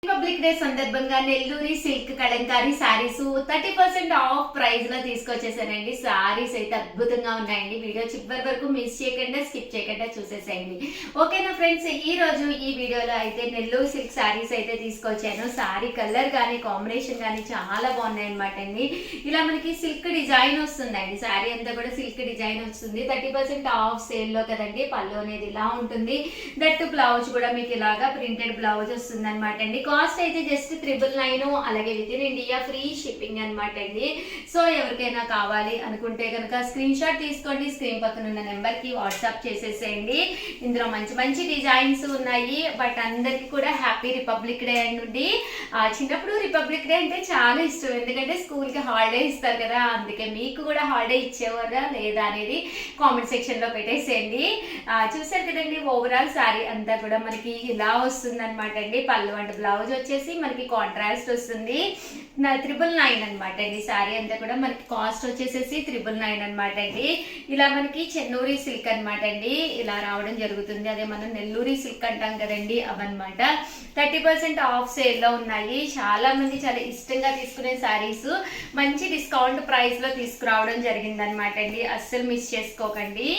Republic day సందర్భంగా నెల్లూరి silk Kalamkari saris 30% off price లో తీసుకొచ్చేసానండి. సారీస్ అయితే అద్భుతంగా ఉన్నాయండి. వీడియో చివరి వరకు మిస్ చేయకుండా స్కిప్ చేయకుండా చూసేసేయండి. ఓకేనా ఫ్రెండ్స్, ఈ రోజు ఈ వీడియోలో అయితే నెల్లూరు సిల్క్ సారీస్ అయితే తీసుకొచ్చాను. సారీ కలర్ కానీ కాంబినేషన్ కానీ చాలా బాగున్నాయి అనమాట అండి. ఇలా మనకి సిల్క్ డిజైన్ వస్తుందండి. సారీ అంతా కూడా సిల్క్ డిజైన్ వస్తుంది. 30% ఆఫ్ సేల్ లో కదండి. పళ్ళు అనేది ఇలా ఉంటుంది. దట్టు బ్లౌజ్ కూడా మీకు ఇలాగా ప్రింటెడ్ బ్లౌజ్ వస్తుంది అనమాట అండి. కాస్ట్ అయితే జస్ట్ 999, అలాగే with in India free shipping అనమాట అండి. సో ఎవరికైనా కావాలి అనుకుంటే కనుక స్క్రీన్ షాట్ తీసుకోండి, స్క్రీన్ పక్కన ఉన్న నెంబర్ కి వాట్సాప్ చేసేసేయండి. ఇందులో మంచి మంచి డిజైన్స్ ఉన్నాయి. బట్ అందరికి కూడా హ్యాపీ రిపబ్లిక్ డే అండి. చిన్నప్పుడు రిపబ్లిక్ డే అంటే చాలా ఇష్టం, ఎందుకంటే స్కూల్ కి హాలిడే ఇస్తారు కదా. అందుకే మీకు కూడా హాలిడే ఇచ్చేవారా లేదా అనేది కామెంట్ సెక్షన్ లో పెట్టేసేయండి. చూసారు కదండి, ఓవరాల్ సారీ అంతా కూడా మనకి ఇలా వస్తుంది అనమాట అండి. పళ్ళు అండ్ బ్లౌజ్ వచ్చేసి మనకి కాంట్రాస్ట్ వస్తుంది. 999 అనమాట అండి. సారీ అంతా కూడా మనకి కాస్ట్ వచ్చేసేసి 999 అనమాట అండి. ఇలా మనకి చెన్నూరి సిల్క్ అనమాట అండి, ఇలా రావడం జరుగుతుంది. అదే మనం నెల్లూరి సిల్క్ అంటాం కదండి, అవన్నమాట. 30% ఆఫ్ సేల్ లో ఉన్నాయి. చాలా మంది చాలా ఇష్టంగా తీసుకునే సారీస్ మంచి డిస్కౌంట్ ప్రైస్ లో తీసుకురావడం జరిగింది అనమాట అండి. అస్సలు మిస్ చేసుకోకండి.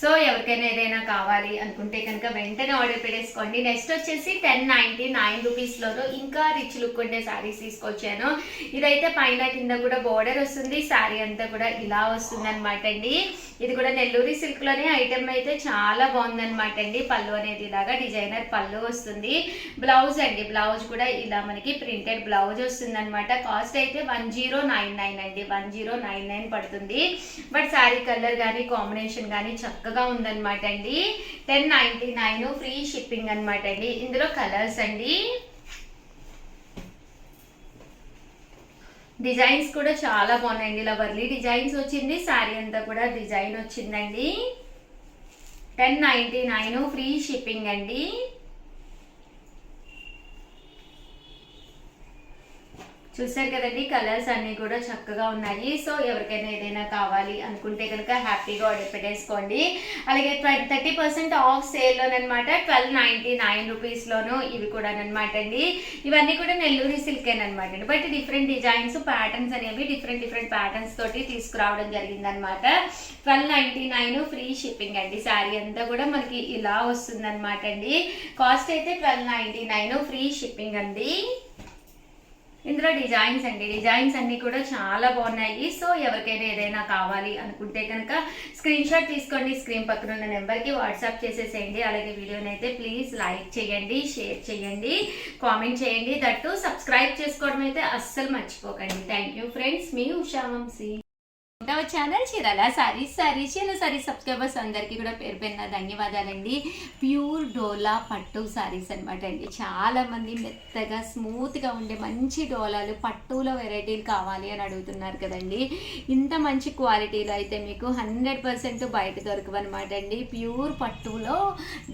సో ఎవరికైనా ఏదైనా కావాలి అనుకుంటే కనుక వెంటనే ఆర్డర్ పెట్టేసుకోండి. నెక్స్ట్ వచ్చేసి 1099 రూపీస్లోనూ ఇంకా రిచ్ లుక్ ఉండే శారీస్ తీసుకొచ్చాను. ఇదైతే పైన కింద కూడా బోర్డర్ వస్తుంది. శారీ అంతా కూడా ఇలా వస్తుంది అనమాట అండి. ఇది కూడా నెల్లూరి సిల్క్ లోనే ఐటమ్ అయితే చాలా బాగుంది అనమాట అండి. పళ్ళు అనేది ఇలాగా డిజైనర్ పళ్ళు వస్తుంది. బ్లౌజ్ అండి, బ్లౌజ్ కూడా ఇలా మనకి ప్రింటెడ్ బ్లౌజ్ వస్తుంది అనమాట. కాస్ట్ అయితే 1099 అండి, 1099 పడుతుంది. బట్ శారీ కలర్ కానీ కాంబినేషన్ కానీ చక్కగా ఉందన్నమాట అండి. 1099 ఫ్రీ షిప్పింగ్ అనమాట అండి. ఇందులో కలర్స్ అండి, డిజైన్స్ కూడా చాలా బాగున్నాయండి. ఇలా వర్లీ డిజైన్స్ వచ్చింది. శారీ అంతా కూడా డిజైన్ వచ్చిందండి. 1099 ఫ్రీ షిప్పింగ్ అండి. చూసారు కదండి, కలర్స్ అన్ని కూడా చక్కగా ఉన్నాయి. సో ఎవరికైనా ఏదైనా కావాలి అనుకుంటే కనుక హ్యాపీగా ఆర్డర్ పెట్టేసుకోండి. అలాగే 30% ఆఫ్ సేల్లోనమాట 1299 రూపీస్లోను ఇవి కూడా అనమాట అండి. ఇవన్నీ కూడా నెల్లూరి సిల్క్ అనమాట అండి. బట్ డిఫరెంట్ డిజైన్స్ ప్యాటర్న్స్ అనేవి డిఫరెంట్ ప్యాటర్న్స్ తోటి తీసుకురావడం జరిగింది అనమాట. 1299 ఫ్రీ షిప్పింగ్ అండి. శారీ అంతా కూడా మనకి ఇలా వస్తుంది అనమాట అండి. కాస్ట్ అయితే 1299 ఫ్రీ షిప్పింగ్ అండి. ఇందులో డిజైన్స్ అండి, డిజైన్స్ అన్ని కూడా చాలా బాగున్నాయి. సో ఎవరికైనా ఏదైనా కావాలి అనుకుంటే కనుక స్క్రీన్ షాట్ తీసుకోండి, స్క్రీన్ పక్కన ఉన్న నెంబర్కి వాట్సాప్ చేసేసేయండి. అలాగే వీడియోని అయితే ప్లీజ్ లైక్ చేయండి, షేర్ చేయండి, కామెంట్ చేయండి. దట్టు సబ్స్క్రైబ్ చేసుకోవడం అయితే అస్సలు మర్చిపోకండి. థ్యాంక్ యూ ఫ్రెండ్స్, మీ ఉషా వంశీ. ఛానల్ చీరాల సారీస్ సబ్స్క్రైబర్స్ అందరికీ కూడా పేరు పేరున ధన్యవాదాలండి. ప్యూర్ డోలా పట్టు సారీస్ అనమాట అండి. చాలా మంది మెత్తగా స్మూత్గా ఉండే మంచి డోలాలు పట్టులో వెరైటీలు కావాలి అని అడుగుతున్నారు కదండి. ఇంత మంచి క్వాలిటీలో అయితే మీకు 100% బయట దొరకవన్నమాట అండి. ప్యూర్ పట్టులో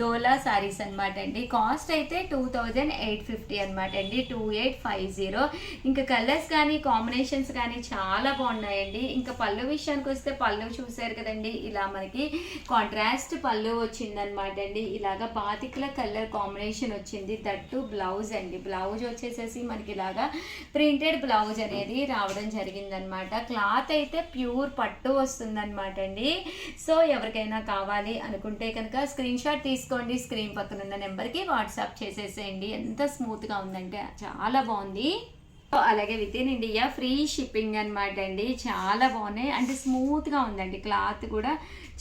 డోలా సారీస్ అనమాట అండి. కాస్ట్ అయితే 2850 అనమాట అండి, 2850. ఇంకా కలర్స్ కానీ కాంబినేషన్స్ కానీ చాలా బాగున్నాయండి. ఇంకా పళ్ళు విషయానికి వస్తే పళ్ళు చూసారు కదండి, ఇలా మనకి కాంట్రాస్ట్ పళ్ళు వచ్చిందనమాట అండి. ఇలాగా బాతికల కలర్ కాంబినేషన్ వచ్చింది. దట్టు బ్లౌజ్ అండి, బ్లౌజ్ వచ్చేసేసి మనకి ఇలాగా ప్రింటెడ్ బ్లౌజ్ అనేది రావడం జరిగిందనమాట. క్లాత్ అయితే ప్యూర్ పట్టు వస్తుందన్నమాట అండి. సో ఎవరికైనా కావాలి అనుకుంటే కనుక స్క్రీన్ షాట్ తీసుకోండి, స్క్రీన్ పక్కన ఉన్న నెంబర్కి వాట్సాప్ చేసేసేయండి. ఎంత స్మూత్గా ఉందంటే చాలా బాగుంది. అలాగే with in India free shipping అనమాట అండి. చాలా బాగున్నాయి, అంటే స్మూత్గా ఉందండి. క్లాత్ కూడా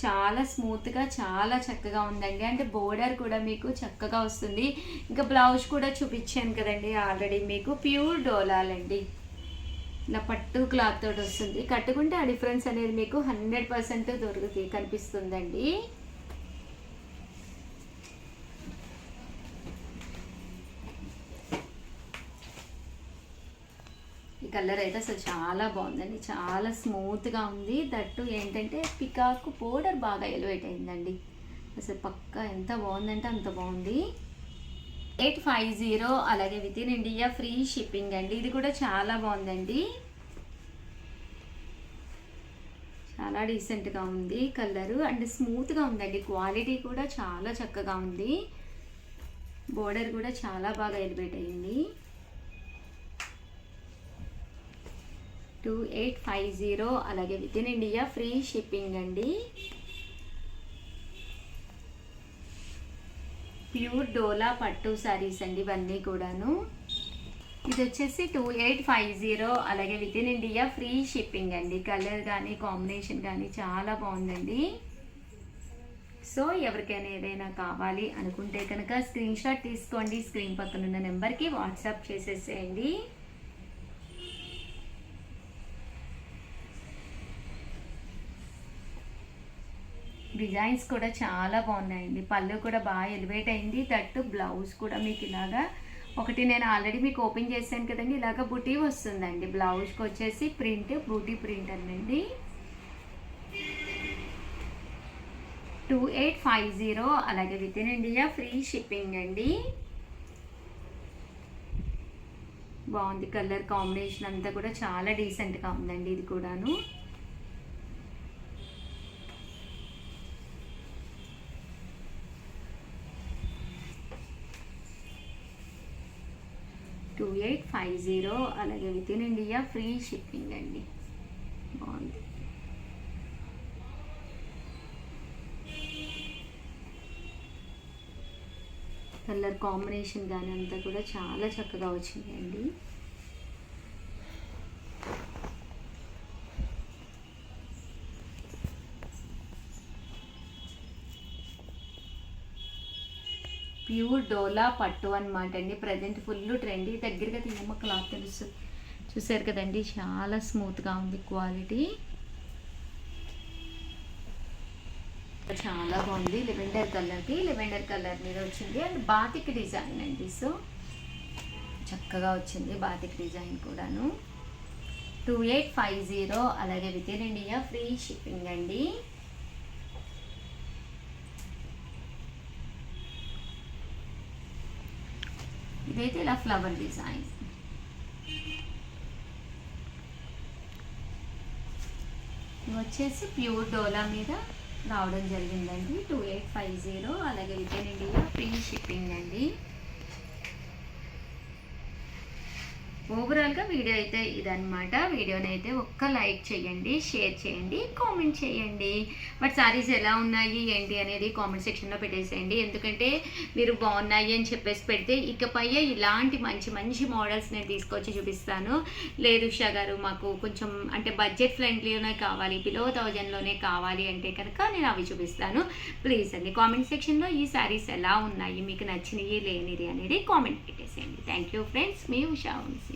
చాలా స్మూత్గా చాలా చక్కగా ఉందండి. అంటే బోర్డర్ కూడా మీకు చక్కగా వస్తుంది. ఇంకా బ్లౌజ్ కూడా చూపించాను కదండి ఆల్రెడీ మీకు. ప్యూర్ డోలాలండి, ఇలా పట్టు క్లాత్ తోటి వస్తుంది. కట్టుకుంటే ఆ డిఫరెన్స్ అనేది మీకు 100% కనిపిస్తుందండి. ఈ కలర్ అయితే అసలు చాలా బాగుందండి, చాలా స్మూత్గా ఉంది. దట్టు ఏంటంటే పికాక్ బోర్డర్ బాగా ఎలివేట్ అయిందండి. అసలు పక్కా ఎంత బాగుందంటే అంత బాగుంది. 850, అలాగే with in India free shipping అండి. ఇది కూడా చాలా బాగుందండి. చాలా డీసెంట్గా ఉంది కలరు, అండ్ స్మూత్గా ఉందండి. క్వాలిటీ కూడా చాలా చక్కగా ఉంది. బోర్డర్ కూడా చాలా బాగా ఎలివేట్ అయింది. 2850, అలాగే with in India free shipping అండి. ప్యూర్ డోలా పట్టు శారీస్ అండి ఇవన్నీ కూడాను. ఇది వచ్చేసి 2850, అలాగే with in India free shipping అండి. కలర్ కానీ కాంబినేషన్ కానీ చాలా బాగుందండి. సో ఎవరికైనా ఏదైనా కావాలి అనుకుంటే కనుక స్క్రీన్ షాట్ తీసుకోండి, స్క్రీన్ పక్కన ఉన్న నెంబర్కి వాట్సాప్ చేసేసేయండి. డిజైన్స్ కూడా చాలా బాగున్నాయండి. పళ్ళు కూడా బాగా ఎలివేట్ అయింది. దట్టు బ్లౌజ్ కూడా మీకు ఇలాగా ఒకటి నేను ఆల్రెడీ మీకు ఓపెన్ చేశాను కదండి, ఇలాగ బుటీ వస్తుందండి. బ్లౌజ్కి వచ్చేసి ప్రింట్, బూటీ ప్రింట్ అనండి. 2850, అలాగే with in India free shipping అండి. బాగుంది. కలర్ కాంబినేషన్ అంతా కూడా చాలా డీసెంట్గా ఉందండి. ఇది కూడాను 2850, అలాగే with in India free shipping అండి. బాగుంది. కలర్ కాంబినేషన్ కానీ అంతా కూడా చాలా చక్కగా వచ్చిందండి. ప్యూర్ డోలా పట్టు అనమాట అండి. Present full trendy. దగ్గరగా తీయమ్మ క్లాత్ తెలుసు, చూసారు కదండి, చాలా స్మూత్గా ఉంది. క్వాలిటీ చాలా బాగుంది. లెవెండర్ కలర్ మీద వచ్చింది. అండ్ బాతిక్ డిజైన్ అండి. సో చక్కగా వచ్చింది బాతిక్ డిజైన్ కూడాను. 2850, అలాగే with in India free shipping అండి. ఇదైతే ఇలా ఫ్లవర్ డిజైన్. ఇవి వచ్చేసి ప్యూర్ డోలా మీద రావడం జరిగిందండి. 2850, అలాగే with in India free shipping అండి. ఓవరాల్గా వీడియో అయితే ఇదనమాట. వీడియోని అయితే ఒక్క లైక్ చేయండి, షేర్ చేయండి, కామెంట్ చేయండి. బట్ సారీస్ ఎలా ఉన్నాయి ఏంటి అనేది కామెంట్ సెక్షన్లో పెట్టేసేయండి. ఎందుకంటే మీరు బాగున్నాయి అని చెప్పేసి పెడితే ఇకపై ఇలాంటి మంచి మంచి మోడల్స్ నేను తీసుకొచ్చి చూపిస్తాను. లేదు ఉషా గారు మాకు కొంచెం అంటే బడ్జెట్ ఫ్రెండ్లీలోనే కావాలి, బిలో 1000లోనే కావాలి అంటే కనుక నేను అవి చూపిస్తాను. ప్లీజ్ అండి కామెంట్ సెక్షన్లో ఈ సారీస్ ఎలా ఉన్నాయి, మీకు నచ్చినవి లేనిది అనేది కామెంట్ పెట్టేసేయండి. థ్యాంక్ యూ ఫ్రెండ్స్, మీ ఉషా వంశీ.